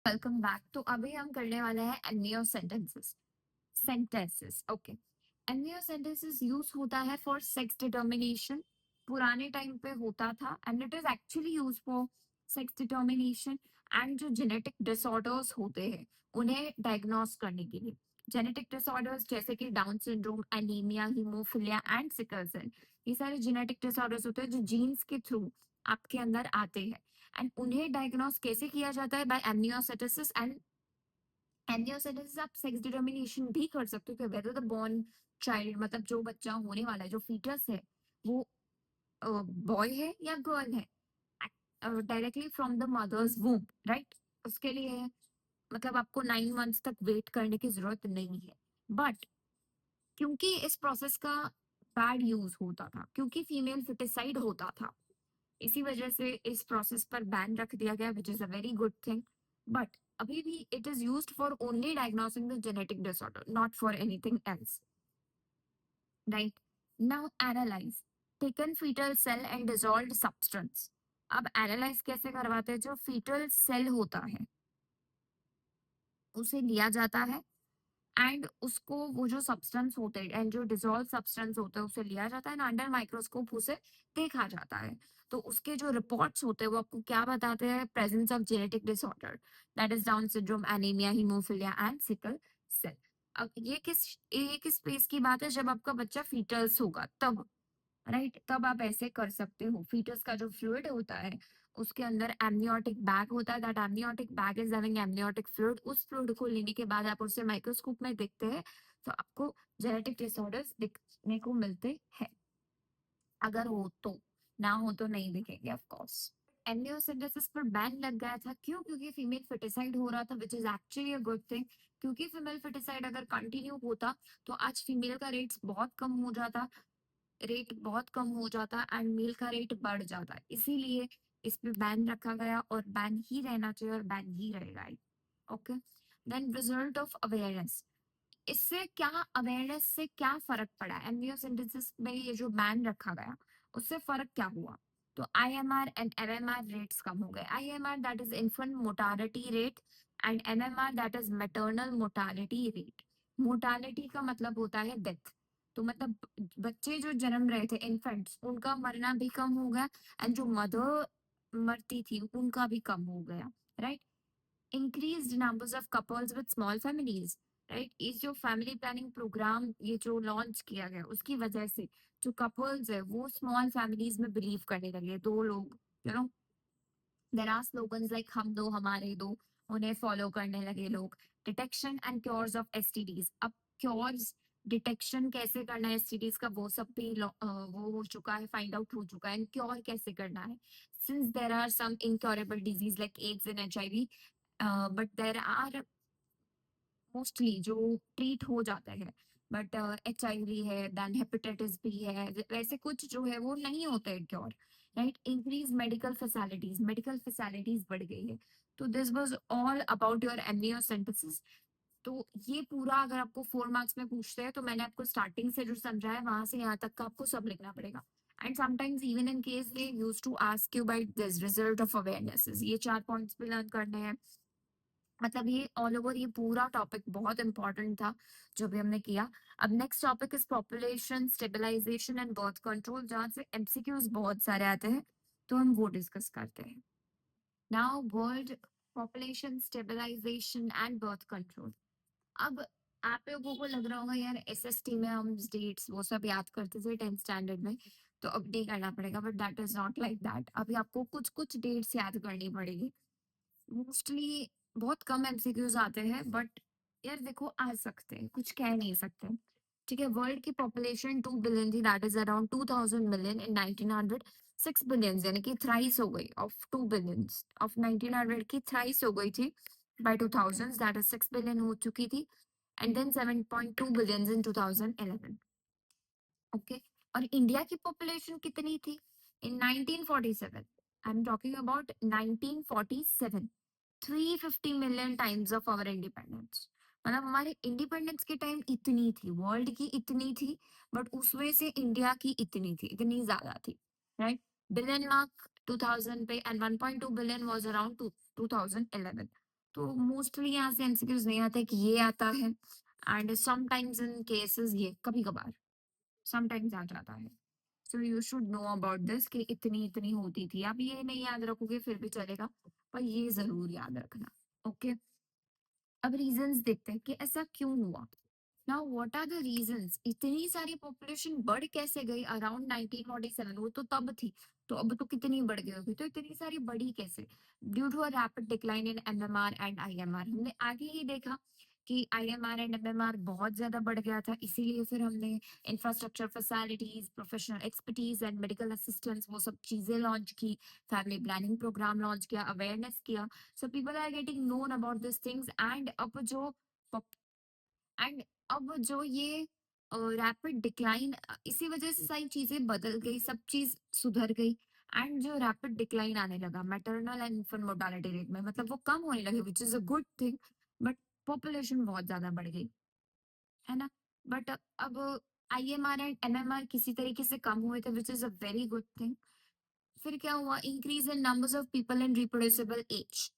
Welcome back. तो अभी हम करने वाले हैं एमनियो सेंटेंसेस। ओके, एमनियो सेंटेंसेस यूज होता है फॉर सेक्स डिटर्मिनेशन। पुराने टाइम पे होता था and it is actually use for sex determination and जो जेनेटिक डिसऑर्डर्स होते हैं उन्हें डायग्नोस करने के लिए। जेनेटिक डिसऑर्डर्स जैसे कि Down syndrome, anaemia, haemophilia and sickle cell, ये सारे जेनेटिक डिसऑर्डर्स होते हैं जो जीन्स के थ्रू आपके अंदर आते हैं एंड उन्हें डायग्नोस कैसे किया जाता है? बाय एमनियोसेटेसिस। एंड एमनियोसेटेसिस आप सेक्स डिटर्मिनेशन भी कर सकते हो कि वेदर द बॉर्न चाइल्ड, मतलब जो बच्चा होने वाला है, जो फीटस है, वो बॉय है या गर्ल है, directly from the mother's womb, right. उसके लिए मतलब आपको 9 मंथ्स तक वेट करने की जरूरत नहीं है। बट क्योंकि इस प्रोसेस का बैड यूज होता था, क्योंकि फीमेल फिटिसाइड होता था, इसी वजह से इस प्रोसेस पर बैन रख दिया गया, which is a very good thing. But अभी भी it is used for only diagnosing the genetic disorder, not for anything else, right. Now analyse, taken foetal cell and dissolved substance. अब analyse कैसे करवाते हैं? जो फीटल सेल होता है उसे लिया जाता है एंड उसको वो जो सब्सटेंस होते हैं एंड जो डिजोल्व सब्सटेंस होते हैं उसे लिया जाता है एंड अंडर माइक्रोस्कोप उसे देखा जाता है। तो उसके जो रिपोर्ट्स होते हैं वो आपको क्या बताते हैं? Presence of genetic disorder, that is Down syndrome, anaemia, haemophilia and sickle cell. अब ये किस फेज की बात है? जब आपका बच्चा फीटल्स होगा तब, राइट, तब आप ऐसे कर सकते हो। फीटस का जो फ्लूइड होता है उसके अंदर एमनियोटिक बैग होता है, that amniotic bag is having amniotic fluid. उस फ्लूइड को लेने के बाद आप उसे माइक्रोस्कोप में देखते हैं तो आपको जेनेटिक डिसऑर्डर्स दिखने को मिलते हैं, अगर हो तो। ना हो तो नहीं दिखेंगे ऑफ कोर्स। एमनियोसिंथेसिस पर बैन लग गया था, क्यों? क्योंकि फीमेल फर्टिसाइड हो रहा था, which is actually a good thing. क्योंकि फीमेल फर्टिसाइड अगर कंटिन्यू होता तो आज फीमेल का रेट बहुत कम हो जाता एंड मेल का रेट बढ़ जाता है। इसीलिए इस पे बैन रखा गया और बैन ही रहना चाहिए और बैन ही रहेगा। Okay, then result of awareness. इससे क्या, अवेयरनेस से क्या फर्क पड़ा? एमनियोसेंटेसिस में ये जो बैन रखा गया उससे फर्क क्या हुआ? तो आईएमआर एंड एमएमआर रेट्स कम हो गए। IMR that is infant mortality rate and MMR that is maternal mortality rate. Mortality का मतलब होता है डेथ, तो मतलब बच्चे जो जन्म रहे थे, इन्फेंट्स, उनका मरना भी कम हो गया एंड जो मदर मरती थी उनका भी कम हो गया, right. increased numbers of couples with small families, right. इस जो फैमिली प्लानिंग प्रोग्राम ये जो लॉन्च किया गया उसकी वजह से जो कपल्स है वो स्मॉल फैमिलीज में बिलीव करने लगे। दो लोग, you know, there are slogans like हम दो हमारे दो, उन्हें फॉलो करने लगे लोग। Detection and cures of STDs. अब क्योर्स, डिटेक्शन कैसे करना है एसटीडीज का, वो सब भी वो हो चुका है, फाइंड आउट हो चुका है। क्योर कैसे करना है? Since there are some incurable disease like AIDS and HIV, but there are mostly जो ट्रीट हो जाता है, बट एचआईवी है, देन हेपेटाइटिस भी है, वैसे कुछ जो है वो नहीं होते हैं cure, right. Increase medical facilities बढ़ गई है। तो this was all about your amniocentesis. तो ये पूरा अगर आपको 4 मार्क्स में पूछते हैं तो मैंने आपको स्टार्टिंग से जो समझाया वहां से यहाँ तक का आपको सब लिखना पड़ेगा। And sometimes even in case they use to ask you by this result of awarenesses, ये 4 पॉइंट्स भी लर्न करने हैं। मतलब ये ऑल ओवर ये पूरा टॉपिक बहुत इंपॉर्टेंट था जो भी हमने किया। अब next topic is population stabilization and birth control, जहाँ से एमसीक्यूज बहुत सारे आते हैं, तो हम वो डिस्कस करते हैं। Now world population stabilization and birth control. अब आप लोगों को लग रहा होगा यार एसएसटी में हम डेट्स वो सब याद करते थे 10th स्टैंडर्ड में, तो अब नहीं करना पड़ेगा, but that is not like that. अभी आपको कुछ कुछ डेट्स याद करनी पड़ेगी। मोस्टली बहुत कम एमसीक्यूज आते हैं, बट यार देखो आ सकते हैं, कुछ कह नहीं सकते। ठीक है, वर्ल्ड की पॉपुलेशन 2 बिलियन थी, that is around 2000 million in 1900। 6 billion यानी कि थ्राइस हो गई ऑफ 2 बिलियन, ऑफ 1900 की थ्राइस हो गई थी बाय 2000, दैट इज 6 बिलियन हो चुकी थी। And then 7.2 billion in 2011। ओके, और इंडिया की पॉपुलेशन कितनी थी in 1947? I am talking about 1947। 350 million times of our independence. मतलब हमारे इंडिपेंडेंस के टाइम इतनी थी, वर्ल्ड की इतनी थी, बट उसमें से इंडिया की इतनी थी, इतनी ज्यादा थी, राइट। बिलियन मार्क 2000 पे एंड 1.2 बिलियन वाज अराउंड 2011। तो मोस्टली यहाँ से एमसीक्यूज नहीं आता है कि ये आता है, एंड समटाइम्स इन केसेस ये कभी कभार समटाइम्स आ जाता है। So you should know about this कि इतनी इतनी होती थी। आप ये नहीं याद रखोगे फिर भी चलेगा, पर ये जरूर याद रखना। ओके, अब रीजंस देखते हैं कि ऐसा क्यों हुआ। Now what are the reasons, इतनी सारी पॉपुलेशन बढ़ कैसे गई अराउंड 1947, वो तो तब थी, तो अब तो कितनी बढ़ गई होगी, तो इतनी सारी बढ़ी कैसे। Due to a rapid decline in MMR and IMR, हमने आगे ही देखा कि आईएमआर एंड एमएमआर बहुत ज्यादा बढ़ गया था, इसीलिए फिर हमने infrastructure facilities, professional expertise and medical assistance वो सब चीजें लॉन्च की, फैमिली प्लानिंग प्रोग्राम लॉन्च किया, अवेयरनेस किया। So people are getting known about this things, and अब जो ये रैपिड डिक्लाइन, इसी वजह से सारी चीजें बदल गई, सब चीज सुधर गई। एंड जो रैपिड डिक्लाइन आने लगा maternal and infant mortality rate में, मतलब वो कम होने लगे, विच is a good thing, but population बहुत ज्यादा बढ़ गई, है ना। बट अब आईएमआर एंड एमएमआर किसी तरीके से कम हुए थे, which is a very good thing. फिर क्या हुआ, increase in numbers of people in reproducible age,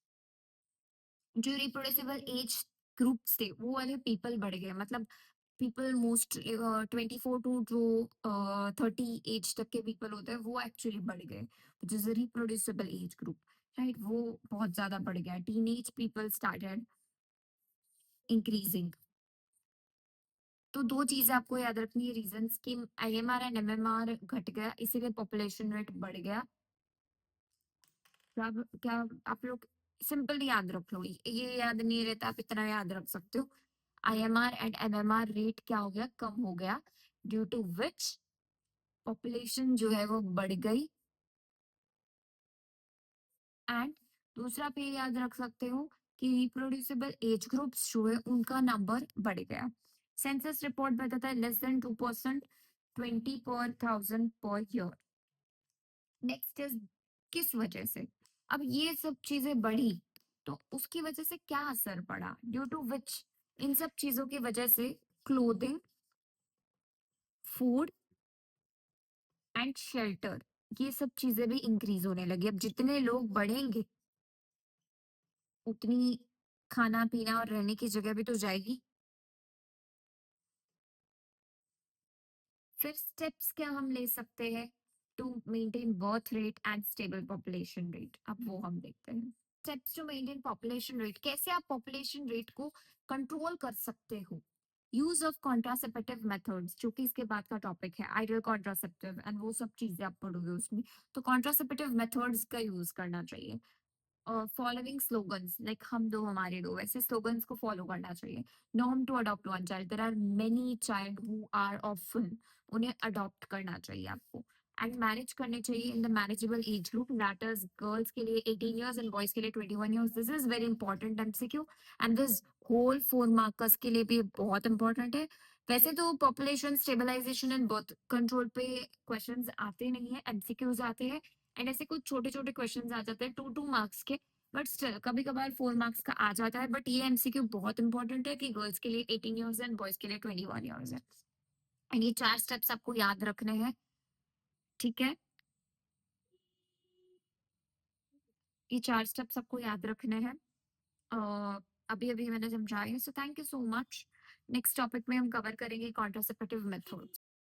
जो रिप्रोड्यूसिबल एज ग्रुप्स थे वो वाले पीपल बढ़ गए, मतलब पीपल मोस्ट 24 टू जो 30 एज तक के पीपल होते हैं वो एक्चुअली बढ़ गए, which is reproducible age group, right, वो बहुत ज्यादा बढ़ गया, टीनेज पीपल स्टार्टेड इंक्रीजिंग। तो दो चीजें आपको याद रखनी है रीजंस कि आईएमआर एंड एमएमआर घट गया, इसीलिए पॉपुलेशन रेट बढ़ गया। क्या क्या आप लोग सिंपल याद रख लो, ये याद नहीं रहता, आप इतना याद रख सकते हो, आईएमआर एंड एमएमआर रेट क्या हो गया, कम हो गया, ड्यू टू विच पॉपुलेशन जो है वो बढ़ गई। एंड दूसरा पे याद रख सकते हो कि रिप्रोड्यूसिबल एज ग्रुप्स जो है उनका नंबर बढ़ गया। सेंसस रिपोर्ट बताता है less than 2%, 20 per 1000 per year. Next is किस वजह से, अब ये सब चीजें बढ़ी तो उसकी वजह से क्या असर पड़ा, ड्यू टू विच, इन सब चीजों की वजह से क्लोथिंग, फूड एंड शेल्टर, ये सब चीजें भी इंक्रीज होने लगी। अब जितने लोग बढ़ेंगे उतनी खाना पीना और रहने की जगह भी तो जाएगी। फिर स्टेप्स क्या हम ले सकते हैं to maintain birth rate and stable population rate, अब वो हम देखते हैं। Steps to maintain population rate, कैसे आप पॉपुलेशन रेट को कंट्रोल कर सकते हो। यूज ऑफ कॉन्ट्रासेप्टिव मेथड्स, जो कि इसके बाद का टॉपिक है, आइडियल कॉन्ट्रासेप्टिव एंड वो सब चीजें आप पढ़ोगे उसमें, तो कॉन्ट्रासेप्टिव मेथड्स का यूज करना चाहिए। फॉलोइंग स्लोगन्स, लाइक हम दो हमारे दो, वैसे स्लोगन्स को फॉलो करना चाहिए। Norm to adopt one child, there are many child who are orphan, उन्हें अडॉप्ट करना चाहिए आपको। एंड मैरिज करने चाहिए in the marriageable age group, that is girls के लिए 18 इयर्स एंड बॉयज के लिए 21 years. This is very important MCQ, and this whole 4 markers के लिए भी बहुत इंपॉर्टेंट है। वैसे तो population stabilization and birth control पे क्वेश्चंस आते नहीं है, एमसीक्यूज आते हैं, एंड ऐसे कुछ छोटे छोटे क्वेश्चंस आ जाते हैं 2-2 मार्क्स के, बट स्टिल कभी कभार 4 मार्क्स का आ जाता है। बट ये एमसीक्यू बहुत इंपॉर्टेंट है कि गर्ल्स के लिए 18 इयर्स एंड बॉयज के लिए 21 इयर्स है, एंड ये 4 स्टेप्स आपको याद रखने हैं, ठीक है। ये 4 स्टेप्स आपको याद रखने हैं, अभी अभी मैंने समझाया, so thank you so much. Next topic में हम कवर करेंगे कॉन्ट्रासेप्टिव मेथड्स।